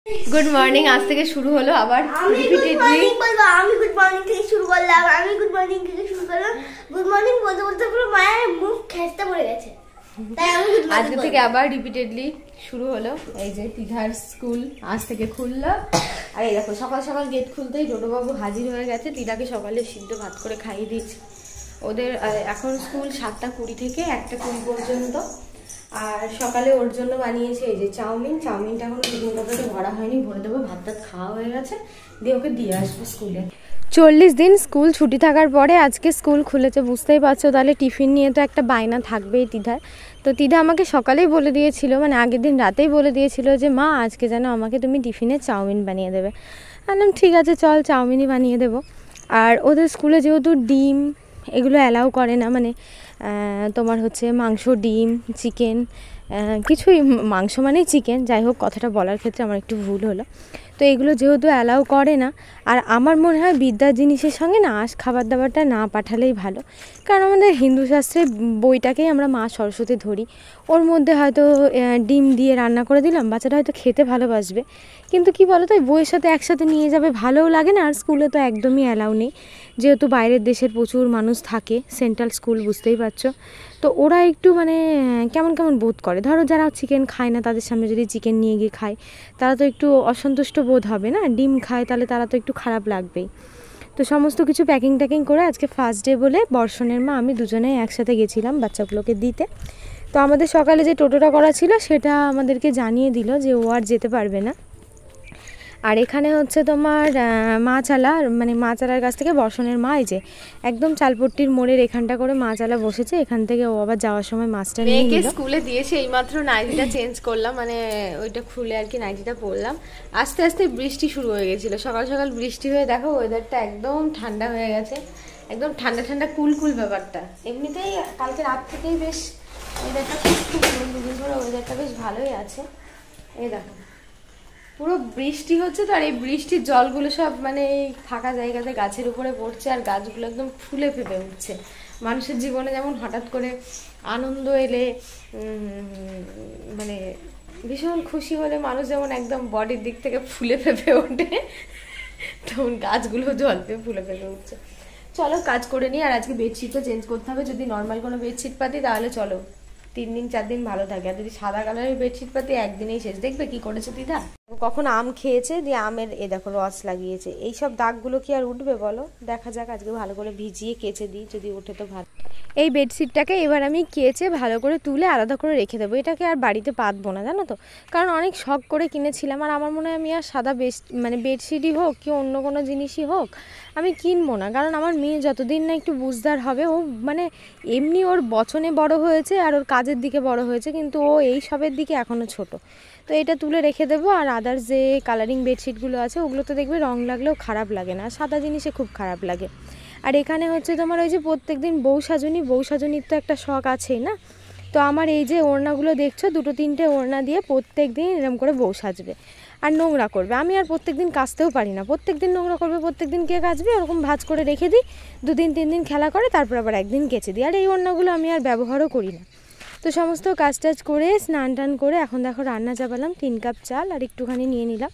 Good morning आज থেকে শুরু হলো আবার রিপিটেডলি বলবো আমি গুড মর্নিং থেকে শুরু করলাম গুড মর্নিং বলতে বলতে পুরো মায়ের মুখ খেস্তা পড়ে গেছে তাই আমি গুড মর্নিং আজকে থেকে আবার রিপিটেডলি শুরু হলো এই যে তিধার স্কুল আজ থেকে খুললো আর এই দেখো সকাল সকাল গেট খুলতেই ডোডো বাবু হাজির হয়ে গেছে তিধাকে সকালে সিদ্ধ ভাত করে খাইয়ে দিয়েছে ওদের এখন স্কুল 7:20 থেকে 1:20 পর্যন্ত আর সকালে ওর জন্য বানিয়েছে এই যে চাউমিনটা এখনো ঠিকমতো ভরা হয়নি ভরে দেবো ভাত খাওয়া হয়ে গেছে দিয়ে ওকে দিয়ে আসবো স্কুলে 40 দিন স্কুল ছুটি থাকার পরে আজকে স্কুল খুলেছে বুঝতেই পারছো তাহলে টিফিন নিয়ে তো একটা বায়না থাকবেই তিধার তো তিধা আমাকে সকালেই বলে দিয়েছিল মানে আগের দিন রাতেই বলে দিয়েছিল যে মা আজকে যেন আমাকে তুমি টিফিনে চাউমিন বানিয়ে দেবে বললাম ঠিক আছে চল চাউমিনই বানিয়ে দেবো আর ওদের স্কুলে যেহেতু ডিম এগুলো অ্যালাউ করে না মানে তোমার হচ্ছে মাংস ডিম চিকেন কিছুই মাংস মানেই চিকেন যাই হোক কথাটা বলার ক্ষেত্রে আমার একটু ভুল হলো তো এগুলো যেহেতু অ্যালাউ করে না আর আমার মনে হয় বিদ্যার জিনিসের সঙ্গে না খাবার দাবারটা না পাঠালেই ভালো কারণ আমাদের হিন্দু শাস্ত্রের বইটাকেই আমরা মা সরস্বতী ধরি ওর মধ্যে হয়তো ডিম দিয়ে রান্না করে দিলাম বাচ্চাটা হয়তো খেতে ভালোবাসবে কিন্তু কি বলো তো বইয়ের সাথে একসাথে নিয়ে যাবে ভালোও লাগে না আর স্কুলে তো একদমই অ্যালাউ নেই যেহেতু বাইরের দেশের প্রচুর মানুষ থাকে সেন্ট্রাল স্কুল বুঝতেই পারছো তো ওরা একটু মানে কেমন বোধ করে ধরো যারা চিকেন খায় না তাদের সামনে যদি চিকেন নিয়ে গিয়ে খায় তারা তো একটু অসন্তুষ্ট বোধ হবে না ডিম খায় তাহলে তারা তো একটু খারাপ লাগবেই তো সমস্ত কিছু প্যাকিং করে আজকে ফার্স্ট ডে বলে বর্ষণের মা আমি দুজনেই একসাথে গেছিলাম বাচ্চাগুলোকে দিতে তো আমাদের সকালে যে টোটোটা করা ছিল সেটা আমাদেরকে জানিয়ে দিল যে ও আর যেতে পারবে না আর এখানে হচ্ছে তোমার মাচালার কাছ থেকে বর্ষণের মা এই যে একদম চালপট্টির মোড়ের এখানটা করে মাচালা বসেছে এখান থেকে ও আবার যাওয়ার সময় মাছটা নিয়ে নিল স্কুলে দিয়েছে এইমাত্র নাইটিটা চেঞ্জ করলাম মানে ওইটা খুলে আর কি নাইটিটা পরলাম আস্তে আস্তে বৃষ্টি শুরু হয়ে গেছিলো সকাল সকাল বৃষ্টি হয়ে দেখো ওয়েদারটা একদম ঠান্ডা হয়ে গেছে একদম ঠান্ডা কুল ব্যাপারটা এমনিতেই কালকে রাত থেকেই বেশ ওয়েদারটা খুব দুদিন ধরে ওয়েদারটা বেশ ভালোই আছে এই দেখো পুরো বৃষ্টি হচ্ছে তো আর এই বৃষ্টির জলগুলো সব মানে এই ফাঁকা জায়গাতে গাছের উপরে পড়ছে আর গাছগুলো একদম ফুলে ফেপে উঠছে মানুষের জীবনে যেমন হঠাৎ করে আনন্দ এলে মানে ভীষণ খুশি হলে মানুষ যেমন একদম বডির দিক থেকে ফুলে ফেপে ওঠে তখন গাছগুলো জল পেয়ে ফুলে ফেপে উঠছে চলো কাজ করে নিই আর আজকে বেডশিটও চেঞ্জ করতে হবে যদি নর্মাল কোনো বেডশিট পাতি তাহলে চলো 3 দিন 4 দিন ভালো থাকে আর যদি সাদা কালারের বেডশিট পাতি একদিনেই শেষ দেখবে কি করেছে দিদা কখন আম খেয়েছে দিয়ে আমের এ দেখো রস লাগিয়েছে এইসব দাগগুলো কি আর উঠবে বলো দেখা যাক আজকে ভালো করে ভিজিয়ে কেচে দিই যদি ওঠে তো ভালো এই বেডশিটটাকে এবার আমি কেচে ভালো করে তুলে আলাদা করে রেখে দেবো এটাকে আর বাড়িতে পাতবো না জানো তো কারণ অনেক শখ করে কিনেছিলাম আর আমার মনে হয় আমি আর সাদা বেডশিটই হোক কি অন্য কোনো জিনিসই হোক আমি কিনবো না কারণ আমার মেয়ে যতদিন না একটু বুঝদার হবে ও মানে এমনি ওর বচনে বড় হয়েছে আর ওর কাজের দিকে বড় হয়েছে কিন্তু ও এই সবের দিকে এখনও ছোট তো এটা তুলে রেখে দেবো আর আদার্স যে কালারিং বেডশিটগুলো আছে ওগুলো তো দেখবে রং লাগলেও খারাপ লাগে না সাদা জিনিসে খুব খারাপ লাগে আর এখানে হচ্ছে তোমার ওই যে প্রত্যেক দিন বউ সাজনির তো একটা শখ আছেই না তো আমার এই যে ওড়নাগুলো দেখছো 2-3টে ওড়না দিয়ে প্রত্যেক দিন এরকম করে বউ সাজবে আর নোংরা করবে আমি আর প্রত্যেক দিন কাচতেও পারি না প্রত্যেক দিন নোংরা করবে প্রত্যেক দিন কে কাচবে ওরকম ভাঁজ করে রেখে দিই 2-3 দিন খেলা করে তারপর আবার একদিন কেচে দিই আর এই ওড়নাগুলো আমি আর ব্যবহারও করি না তো সমস্ত কাজ টাজ করে স্নান টান করে এখন দেখো রান্না চাপালাম 3 কাপ চাল আর একটুখানি নিয়ে নিলাম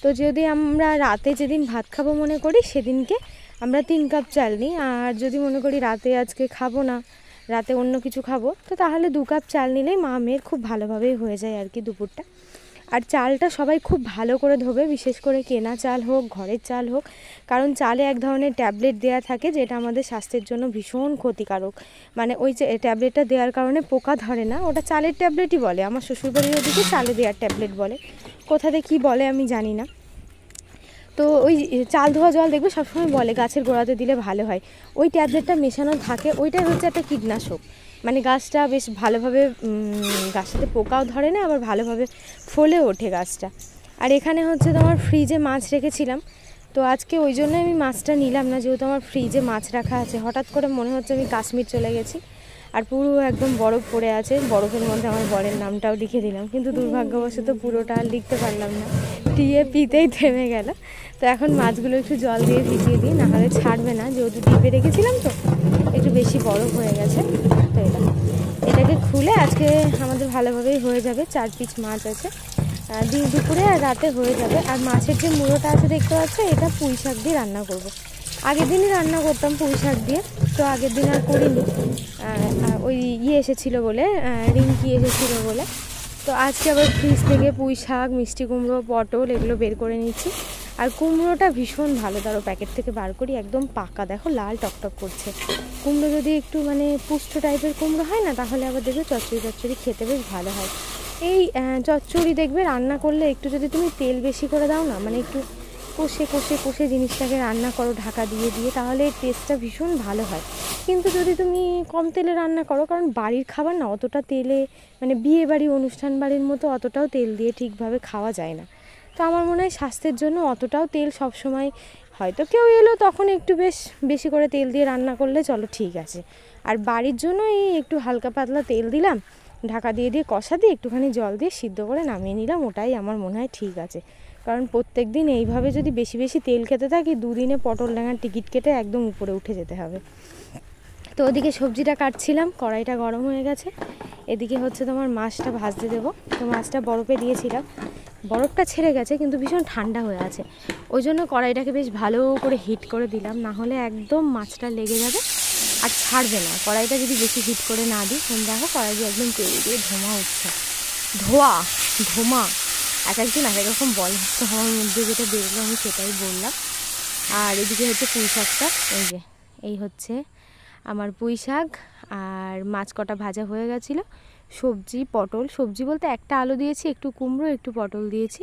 তো যদি আমরা রাতে যেদিন ভাত খাবো মনে করি সেদিনকে আমরা 3 কাপ চাল নিই আর যদি মনে করি রাতে আজকে খাবো না রাতে অন্য কিছু খাবো তো তাহলে 2 কাপ চাল নিলেই মা মেয়ের খুব ভালোভাবেই হয়ে যায় আর কি দুপুরটা আর চালটা সবাই খুব ভালো করে ধোবে বিশেষ করে কেনা চাল হোক ঘরের চাল হোক কারণ চালে এক ধরনের ট্যাবলেট দেওয়া থাকে যেটা আমাদের স্বাস্থ্যের জন্য ভীষণ ক্ষতিকারক মানে ওই যে ট্যাবলেটটা দেওয়ার কারণে পোকা ধরে না ওটা চালের ট্যাবলেটই বলে আমার শ্বশুরবাড়ির ওদিকে চালে দেওয়ার ট্যাবলেট বলে কোথাতে কি বলে আমি জানি না তো ওই চাল ধোয়া জল দেখবে সবসময় বলে গাছের গোড়াতে দিলে ভালো হয় ওই ট্যাবলেটটা মেশানো থাকে ওইটাই হচ্ছে একটা কীটনাশক মানে গাছটা বেশ ভালোভাবে গাছটাতে পোকাও ধরে না আবার ভালোভাবে ফলে ওঠে গাছটা আর এখানে হচ্ছে তোমার ফ্রিজে মাছ রেখেছিলাম তো আজকে ওই জন্য আমি মাছটা নিলাম না যেহেতু আমার ফ্রিজে মাছ রাখা আছে হঠাৎ করে মনে হচ্ছে আমি কাশ্মীর চলে গেছি আর পুরো একদম বরফ পড়ে আছে বরফের মধ্যে আমার বরের নামটাও লিখে দিলাম কিন্তু দুর্ভাগ্যবশত পুরোটা আর লিখতে পারলাম না টিতেই থেমে গেল তো এখন মাছগুলো একটু জল দিয়ে ভিজিয়ে দিই নাহলে ছাড়বে না যেহেতু ডিপে রেখেছিলাম তো একটু বেশি বরফ হয়ে গেছে তো এটাকে খুলে আজকে আমাদের ভালোভাবেই হয়ে যাবে 4 পিস মাছ আছে দুপুরে আর রাতে হয়ে যাবে। আর মাছের যে মুড়োটা আছে দেখতে পাচ্ছ, এটা পুঁই শাক দিয়ে রান্না করব। আগের দিনই রান্না করতাম পুঁই শাক দিয়ে, তো আগের দিন আর করিনি, ওই এসেছিলো বলে, রিঙ্কি এসেছিলো বলে। তো আজকে আবার ফ্রিজ থেকে পুঁই শাক, মিষ্টি কুমড়ো, পটল এগুলো বের করে নিচ্ছি। আর কুমড়োটা ভীষণ ভালো, তারও প্যাকেট থেকে বার করি, একদম পাকা, দেখো লাল টকটক করছে। কুমড়ো যদি একটু মানে পুষ্ট টাইপের কুমড়ো হয় না, তাহলে আবার দেখবে চচ্চড়ি খেতে বেশ ভালো হয়। এই চচ্চড়ি দেখবে রান্না করলে একটু যদি তুমি তেল বেশি করে দাও না, মানে একটু কষে জিনিসটাকে রান্না করো ঢাকা দিয়ে দিয়ে, তাহলে টেস্টটা ভীষণ ভালো হয়। কিন্তু যদি তুমি কম তেলে রান্না করো, কারণ বাড়ির খাবার না অতটা তেলে, মানে বিয়ে বাড়ি অনুষ্ঠান বাড়ির মতো অতটাও তেল দিয়ে ঠিকভাবে খাওয়া যায় না। তো আমার মনে হয় স্বাস্থ্যের জন্য অতটাও তেল সবসময়, হয়তো কেউ এলো তখন একটু বেশি করে তেল দিয়ে রান্না করলে চলো ঠিক আছে। আর বাড়ির জন্য এই একটু হালকা পাতলা তেল দিলাম, ঢাকা দিয়ে কষা দিয়ে একটুখানি জল দিয়ে সিদ্ধ করে নামিয়ে নিলাম, ওটাই আমার মনে হয় ঠিক আছে। কারণ প্রত্যেক দিন এইভাবে যদি বেশি তেল খেতে থাকি, দুদিনে পটল ডাঙার টিকিট কেটে একদম উপরে উঠে যেতে হবে। তো ওদিকে সবজিটা কাটছিলাম, কড়াইটা গরম হয়ে গেছে। এদিকে হচ্ছে তোমার মাছটা ভাজতে দেবো। তো মাছটা বরফে দিয়েছিলাম, বরফটা ছেড়ে গেছে কিন্তু ভীষণ ঠান্ডা হয়ে আছে, ওই জন্য কড়াইটাকে বেশ ভালো করে হিট করে দিলাম, না হলে একদম মাছটা লেগে যাবে আর ছাড়বে না। কড়াইটা যদি বেশি হিট করে না দিই, দেখো কড়াই দিয়ে একদম তেল দিয়ে ধোঁয়া উঠছে, ধোঁয়া এক একদিন এক এক রকম বলে, তো আমার মধ্যে যেটা বেরোলো আমি সেটাই বললাম। আর এদিকে হচ্ছে পুঁই শাকটা, এই হচ্ছে আমার পুঁই শাক, আর মাছ কটা ভাজা হয়ে গেছিলো। সবজি পটল, সবজি বলতে একটা আলু দিয়েছি, একটু কুমড়ো, একটু পটল দিয়েছি,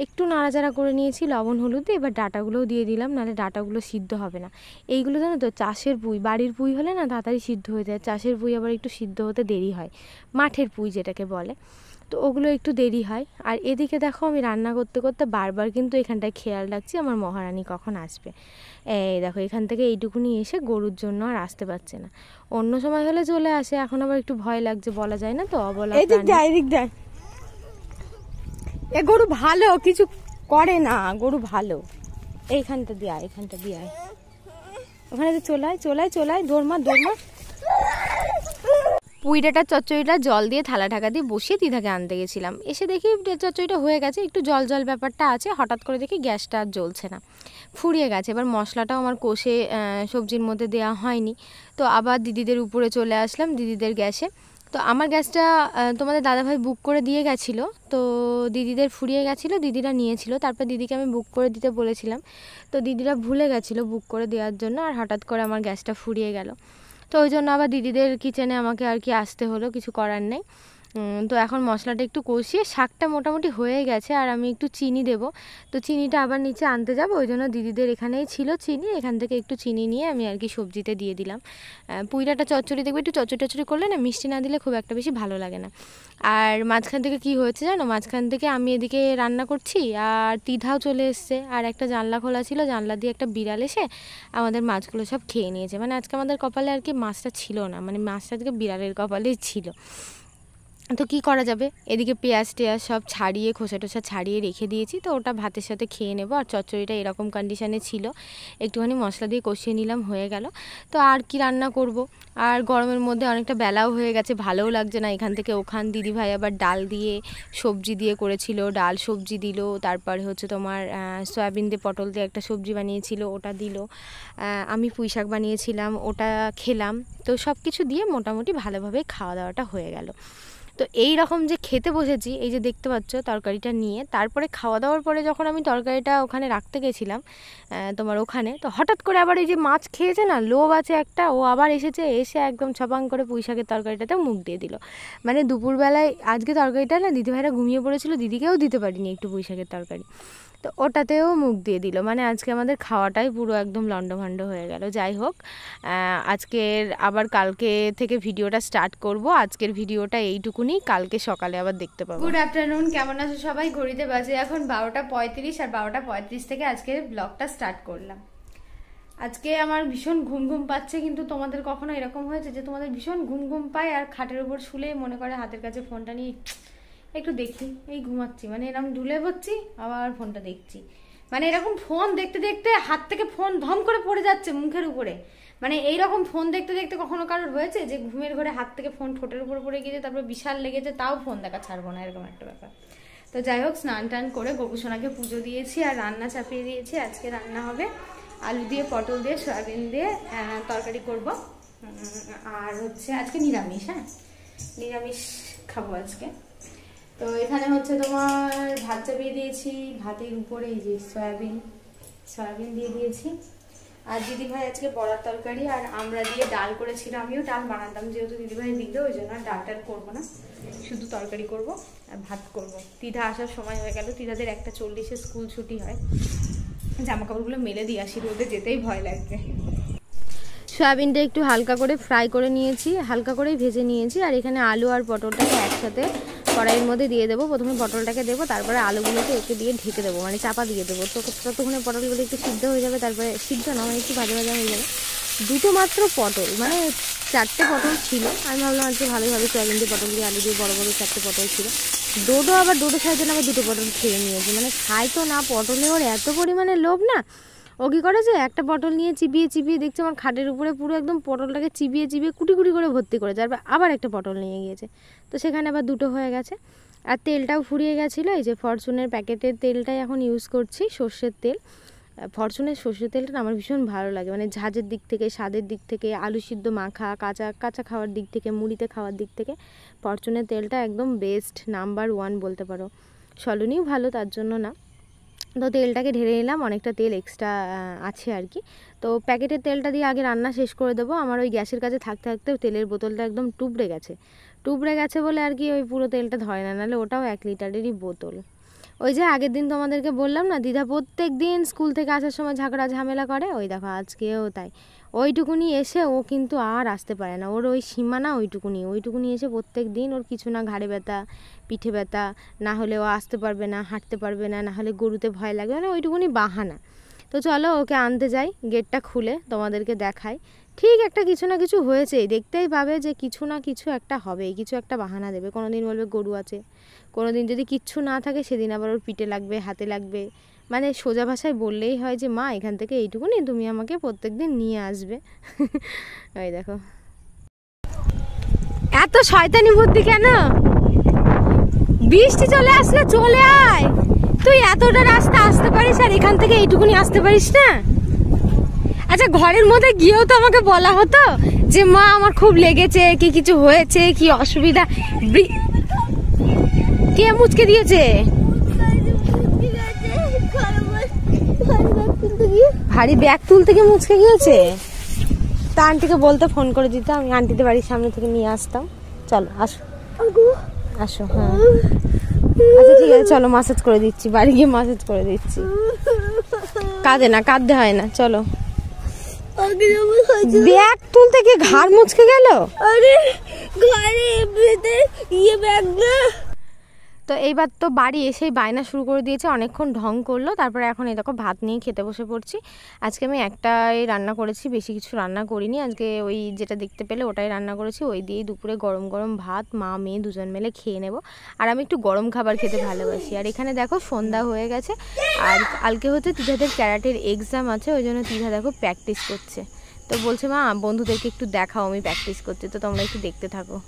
একটু নাড়াচাড়া করে নিয়েছি লবণ হলুদ দিয়ে। এবার ডাঁটাগুলোও দিয়ে দিলাম, নাহলে ডাঁটাগুলো সিদ্ধ হবে না। এইগুলো জানো তো চাষের পুঁই, বাড়ির পুঁই হলে না তাড়াতাড়ি সিদ্ধ হয়ে যায়, চাষের পুঁই আবার একটু সিদ্ধ হতে দেরি হয়, মাঠের পুঁই যেটাকে বলে, তো ওগুলো একটু দেরি হয়। আর এদিকে দেখো আমি রান্না করতে করতে বারবার কিন্তু এখানটায় খেয়াল রাখছি আমার মহারানী কখন আসবে। এই দেখো এখান থেকে এইটুকুনি এসে গরুর জন্য আর আসতে পারছে না, অন্য সময় হলে চলে আসে, এখন আবার একটু ভয় লাগছে, বলা যায় না তো, অবলা প্রাণী। এ গরু ভালো, কিছু করে না, গরু ভালো। এইখানটা দিয়ে আয়, ওখানে তো চলায় দৌড়মা। পুঁইডাটার চচ্চড়িটা জল দিয়ে থালা ঢাকা দিয়ে বসিয়ে দিদাকে আনতে গেছিলাম, এসে দেখি চচ্চড়িটা হয়ে গেছে, একটু জল ব্যাপারটা আছে, হঠাৎ করে দেখি গ্যাসটা আর জ্বলছে না, ফুরিয়ে গেছে। এবার মশলাটাও আমার কষে সবজির মধ্যে দেওয়া হয়নি, তো আবার দিদিদের উপরে চলে আসলাম, দিদিদের গ্যাসে। তো আমার গ্যাসটা তোমাদের দাদাভাই বুক করে দিয়ে গেছিলো, তো দিদিদের ফুরিয়ে গেছিলো, দিদিরা নিয়েছিল, তারপর দিদিকে আমি বুক করে দিতে বলেছিলাম, তো দিদিরা ভুলে গেছিলো বুক করে দেওয়ার জন্য, আর হঠাৎ করে আমার গ্যাসটা ফুরিয়ে গেল, তো ওই জন্য আবার দিদিদের কিচেনে আমাকে আর কি আসতে হলো, কিছু করার নেই। তো এখন মশলাটা একটু কষিয়ে, শাকটা মোটামুটি হয়ে গেছে, আর আমি একটু চিনি দেব, তো চিনিটা আবার নিচে আনতে যাবো, ওই জন্য দিদিদের এখানেই ছিল চিনি, এখান থেকে একটু চিনি নিয়ে আমি আর কি সবজিতে দিয়ে দিলাম। পুঁইডাটা চচ্চড়ি দেখবে একটু চচ্চড়ি করলে না, মিষ্টি না দিলে খুব একটা বেশি ভালো লাগে না। আর মাঝখান থেকে কি হয়েছে জানো, মাঝখান থেকে আমি এদিকে রান্না করছি আর তিধাও চলে এসছে, আর একটা জানলা খোলা ছিল, জানলা দিয়ে একটা বিড়াল এসে আমাদের মাছগুলো সব খেয়ে নিয়েছে। মানে আজকে আমাদের কপালে আর কি মাছটা ছিল না, মানে মাছটা আজকে বিড়ালের কপালেই ছিল। তো কি করা যাবে, এদিকে পেঁয়াজ টেয়াজ সব ছাড়িয়ে খোসা টোসা ছাড়িয়ে রেখে দিয়েছি, তো ওটা ভাতের সাথে খেয়ে নেবো। আর চচ্চড়িটা এরকম কন্ডিশনে ছিল, একটুখানি মশলা দিয়ে কষিয়ে নিলাম, হয়ে গেল। তো আর কি রান্না করব, আর গরমের মধ্যে অনেকটা বেলাও হয়ে গেছে, ভালোও লাগছে না এখান থেকে ওখান। দিদিভাই আবার ডাল দিয়ে সবজি দিয়ে করেছিল, ডাল সবজি দিল, তারপরে হচ্ছে তোমার সয়াবিন দিয়ে পটল দিয়ে একটা সবজি বানিয়েছিল, ওটা দিল, আমি পুঁই শাক বানিয়েছিলাম, ওটা খেলাম। তো সব কিছু দিয়ে মোটামুটি ভালোভাবে খাওয়া দাওয়াটা হয়ে গেল। তো এই রকম যে খেতে বসেছি, এই যে দেখতে পাচ্ছ তরকারিটা নিয়ে, তারপরে খাওয়া দাওয়ার পরে যখন আমি তরকারিটা ওখানে রাখতে গেছিলাম তোমার ওখানে, তো হঠাৎ করে আবার এই যে মাছ খেয়েছে না, লোভ আছে একটা, ও আবার এসে একদম ছপাং করে পুঁই শাকের তরকারিটাতে মুখ দিয়ে দিল। মানে দুপুরবেলায় আজকে তরকারিটা না দিদিভাইরা ঘুমিয়ে পড়েছিল, দিদিকেও দিতে পারিনি একটু পুঁই শাকের তরকারি, তো ওটাতেও মুখ দিয়ে দিল। মানে আজকে আমাদের খাওয়াটাই পুরো একদম লন্ডভন্ড হয়ে গেল। যাই হোক, আজকের আবার কালকে থেকে ভিডিওটা স্টার্ট করব। আজকের ভিডিওটা এইটুকুনি, কালকে সকালে আবার দেখতে পাবো। গুড আফটারনুন, কেমন আছো সবাই? ঘড়িতে বাজে এখন 12:35, আর 12:35 থেকে আজকের ব্লগটা স্টার্ট করলাম। আজকে আমার ভীষণ ঘুম পাচ্ছে, কিন্তু তোমাদের কখনো এরকম হয়েছে যে তোমাদের ভীষণ ঘুম পায় আর খাটের উপর শুলেই মনে করে হাতের কাছে ফোনটা নিয়ে একটু দেখি, এই ঘুমাচ্ছি, মানে এরকম ঢুলে পড়ছি আবার ফোনটা দেখছি, মানে এরকম ফোন দেখতে দেখতে হাত থেকে ফোন ধম করে পড়ে যাচ্ছে মুখের উপরে। মানে এইরকম ফোন দেখতে দেখতে কখনো কারোর হয়েছে যে ঘুমের ঘরে হাত থেকে ফোন ঠোঁটের উপর পড়ে গিয়েছে, তারপর বিশাল লেগেছে, তাও ফোন দেখা ছাড়বো না, এরকম একটা ব্যাপার। তো যাই হোক, স্নান টান করে গোপুসোনাকে পুজো দিয়েছি আর রান্না চাপিয়ে দিয়েছি। আজকে রান্না হবে আলু দিয়ে, পটল দিয়ে, সয়াবিন দিয়ে তরকারি করব। আর হচ্ছে আজকে নিরামিষ, হ্যাঁ নিরামিষ খাবো আজকে। তো এখানে হচ্ছে তোমার ভাত চাপিয়ে দিয়েছি, ভাতের উপরে এই যে সয়াবিন দিয়ে দিয়েছি। আর দিদিভাই আজকে বড়ার তরকারি আর আমরা দিয়ে ডাল করেছিল। আমিও ডাল বানাতাম, যেহেতু দিদিভাই দিবে ওই জন্য ডাল করবো না, শুধু তরকারি করব আর ভাত করব। তিধা আসার সময় হয়ে গেল, তিধাদের 1:40 স্কুল ছুটি হয়। জামা কাপড়গুলো মেলে দিয়ে আসি, রোদে যেতেই ভয় লাগবে। সয়াবিনটা একটু হালকা করে ফ্রাই করে নিয়েছি, হালকা করেই ভেজে নিয়েছি। আর এখানে আলু আর পটলটাকে একসাথে কড়াইয়ের মধ্যে দিয়ে দেবো। প্রথমে পটলটাকে দেবো, তারপরে আলুগুলোকে একে দিয়ে ঢেকে দেবো, মানে চাপা দিয়ে দেবো। তো ততক্ষণে পটলগুলো একটু সিদ্ধ হয়ে যাবে, তারপরে সিদ্ধ না মানে একটু ভাজা ভাজা হয়ে যাবে। দুটো মাত্র পটল, মানে 4টে পটল ছিল। আমি ভাবলাম আজকে ভালোই সয়াবিন দিয়ে, পটল দিয়ে, আলু দিয়ে বড় বড় 4টে পটল ছিল। ডোডো খাইতে না, আবার 2টো পটল খেয়ে নিয়েছে। মানে খায় তো না, পটলে ওর এত পরিমাণে লোভ না। ও কী করেছে, একটা পটল নিয়ে চিবিয়ে দেখছে আমার খাটের উপরে পুরো একদম পটলটাকে চিবিয়ে কুটি করে ভর্তি করেছে। তারপর আবার একটা পটল নিয়ে গিয়েছে, তো সেখানে আবার 2টো হয়ে গেছে। আর তেলটাও ফুরিয়ে গেছিলো। এই যে ফরচুনের প্যাকেটের তেলটাই এখন ইউজ করছি, সর্ষের তেল। ফরচুনের সর্ষের তেলটা আমার ভীষণ ভালো লাগে, মানে ঝাঁঝের দিক থেকে, স্বাদের দিক থেকে, আলু সিদ্ধ মাখা, কাঁচা খাওয়ার দিক থেকে, মুড়িতে খাওয়ার দিক থেকে ফরচুনের তেলটা একদম বেস্ট, নাম্বার 1 বলতে পারো। সলনিও ভালো, তার জন্য না। তো তেলটাকে ঢেলে নিলাম, অনেকটা তেল এক্সট্রা আছে আর কি। তো প্যাকেটের তেলটা দিয়ে আগে রান্না শেষ করে দেবো। আমার ওই গ্যাসের কাছে থাকতে তেলের বোতলটা একদম টুবড়ে গেছে বলে আর কি ওই পুরো তেলটা ধরে না, নাহলে ওটাও 1 লিটারেরই বোতল। ওই যে আগের দিন তোমাদেরকে বললাম না, দিদা প্রত্যেক দিন স্কুল থেকে আসার সময় ঝামেলা করে, ওই দেখো আজকেও তাই। ওইটুকুনি এসে ও কিন্তু আর আসতে পারে না, ওর ওই সীমানা ওইটুকুনি এসে প্রত্যেক দিন ওর কিছু না ঘাড়ে ব্যথা, পিঠে ব্যথা, না হলে ও আসতে পারবে না, হাঁটতে পারবে না, না হলে গরুতে ভয় লাগবে, মানে ওইটুকুনি বাহানা। তো চলো ওকে আনতে যাই, গেটটা খুলে তোমাদেরকে দেখাই। ঠিক একটা কিছু না কিছু হয়েছেই, দেখতেই পাবে যে কিছু না কিছু একটা হবে, কিছু একটা বাহানা দেবে। কোনো দিন বলবে গরু আছে, কোনো দিন যদি কিচ্ছু না থাকে সেদিন আবার ওর পিঠে লাগবে, হাতে লাগবে। মানে সোজা ভাষায় বললেই হয় যে মা এখান থেকে এইটুকুনি তুমি আমাকে প্রত্যেক দিন নিয়ে আসবে। ওই দেখো এত শয়তানি বুদ্ধি কেন? বৃষ্টি চলে আসলে চলে আয়, তুই এতটা রাস্তা আসতে পারিস আর এখান থেকে এইটুকুনি আসতে পারিস না? আচ্ছা ঘরের মধ্যে গিয়েও তো আমাকে বলা হতো যে মা আমার খুব লেগেছে, কি কিছু হয়েছে, কি অসুবিধা। কে মুচকে দিয়েছে? ভারী ব্যাগ তুলতে গিয়ে মুচকে গিয়েছে। তা আন্টিকে বলতে, ফোন করে দিতে, আমি আন্টিদের বাড়ির সামনে থেকে নিয়ে আসতাম। চলো আসো আসো। হ্যাঁ আচ্ছা ঠিক আছে, চলো মাসাজ করে দিচ্ছি, বাড়ি গিয়ে মাসাজ করে দিচ্ছি। কাঁদতে হয় না, চলো। ব্যাগ তুলতে গিয়ে ঘাড় মুচকে গেল। আরে ঘরে এমনিতে ব্যাগ না। তো এইবার তো বাড়ি এসেই বায়না শুরু করে দিয়েছে, অনেকক্ষণ ঢং করলো। তারপরে এখন এই দেখো ভাত নিয়ে খেতে বসে পড়ছি। আজকে আমি একটাই রান্না করেছি, বেশি কিছু রান্না করিনি। আজকে ওই যেটা দেখতে পেলে ওটাই রান্না করেছি, ওই দিয়েই দুপুরে গরম ভাত মা মেয়ে দুজন মিলে খেয়ে নেব। আর আমি একটু গরম খাবার খেতে ভালোবাসি। আর এখানে দেখো সন্ধ্যা হয়ে গেছে, আর কালকে হচ্ছে তিধাদের ক্যারাটের এক্সাম আছে, ওই জন্য তিধা দেখো প্র্যাকটিস করছে। তো বলছে মা বন্ধুদেরকে একটু দেখাও আমি প্র্যাকটিস করছি, তো তোমরা একটু দেখতে থাকো।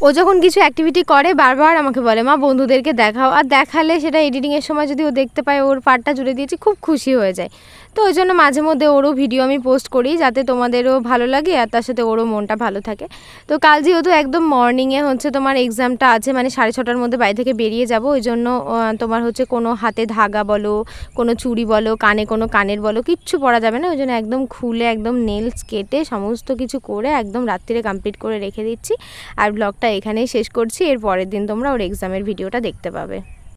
ও যখন কিছু অ্যাক্টিভিটি করে বারবার আমাকে বলে মা বন্ধুদেরকে দেখাও, আর দেখালে সেটা এডিটিংয়ের সময় যদি ও দেখতে পায় ওর পার্টটা জুড়ে দিয়েছি খুব খুশি হয়ে যায়। তো ওই জন্য মাঝে মধ্যে ওরও ভিডিও আমি পোস্ট করি, যাতে তোমাদেরও ভালো লাগে আর তার সাথে ওরও মনটা ভালো থাকে। তো কাল যেহেতু একদম মর্নিংয়ে হচ্ছে তোমার এক্সামটা আছে, মানে 6:30টার মধ্যে বাড়ি থেকে বেরিয়ে যাব, ওই জন্য তোমার হচ্ছে কোনো হাতে ধাগা বলো, কোনো চুড়ি বলো, কানে কোনো কানের বলো, কিচ্ছু পরা যাবে না। ওই জন্য একদম খুলে একদম নেলস কেটে সমস্ত কিছু করে একদম রাত্রিরে কমপ্লিট করে রেখে দিচ্ছি। আর ব্লগটা এখানেই শেষ করছি, এর পরের দিন তোমরা ওর এক্সামের ভিডিওটা দেখতে পাবে।